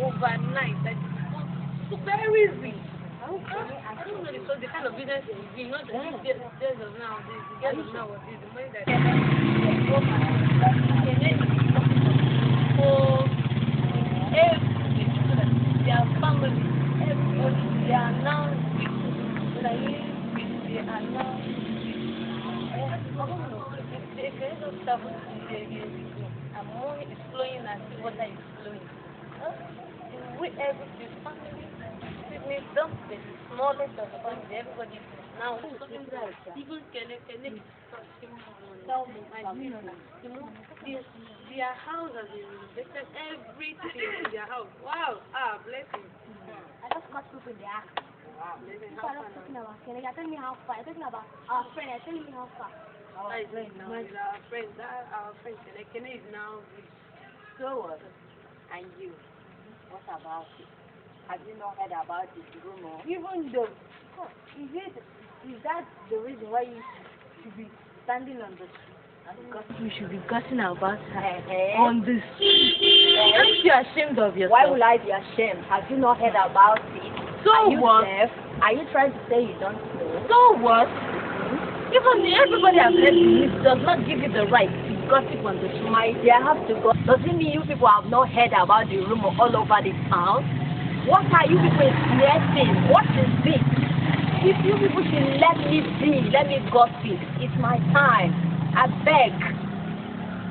Overnight, that so very easy. I don't know the kind of business you know the days of now, the days of now is the money that for their family, everybody, they are now they are now they can just travel and money is flowing and water is flowing. With every family, fitness, the smallest of the family, everybody now even can tell me, you know, their house has been renovated, everything in their house. Wow, bless you. I just got people in the act. People are not talking about Kenny. You're telling me how far. You're talking about our friend. You're telling me how far. Our friend Ekene is now rich. So what? And you? What about it? Have you not heard about this rumor? Even though, is that the reason why you should be standing on the street? You should be gossiping about her on the street. Aren't you ashamed of yourself? Why will I be ashamed? Have you not heard about it? So what? Are you trying to say you don't know? So what? Even everybody has heard it does not give you the right to gossip on the street. My dear, I have to go. Does it mean you people have not heard about the rumor all over the town? What are you people experiencing? What is this? If you people should let me be, let me gossip. It's my time. I beg.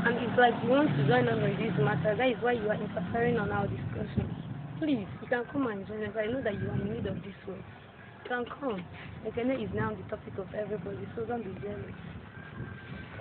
And it's like you want to join us on this matter. That is why you are interfering on our discussion. Please, you can come and join us. I know that you are in need of this one. You can come. Ekene is now the topic of everybody, so don't be jealous.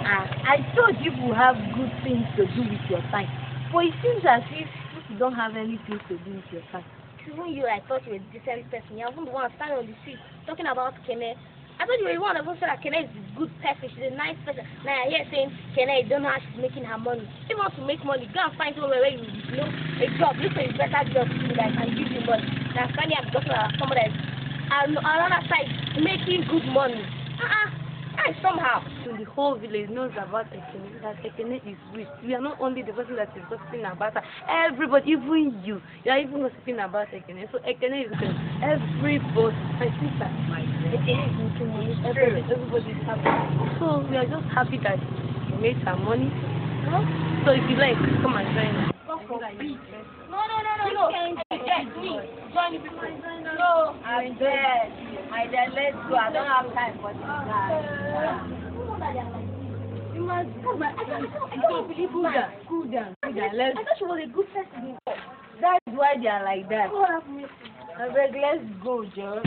I told you will have good things to do with your time. But it seems as if you don't have anything to do with your time. Even you, I thought you were a decent person. You haven't the one standing on the street talking about Kenny. I thought you were one of those that Kenny is a good person. She's a nice person. Now I hear saying Kenny, don't know how she's making her money. She wants to make money. Go and find somewhere where you know a job. Look for a better job to do that can give you money. Now Kenny, I'm talking about someone that is on the other side making good money. Somehow. So the whole village knows about Ekene, that Ekene is rich. We are not only the person that is gossiping about her. Everybody, even you are even gossiping about Ekene. So Ekene is good. Everybody, my sister, Ekene is making money. Everybody is happy. So we are just happy that you made some money. Huh? So if you like, come and join us. No. Join the people. No, I'm dead. My dear, let's go. I don't have time for this guy. You must come. I don't believe Cool down. I thought she was a good person. That's why they are like that. I beg, let's go, Joe.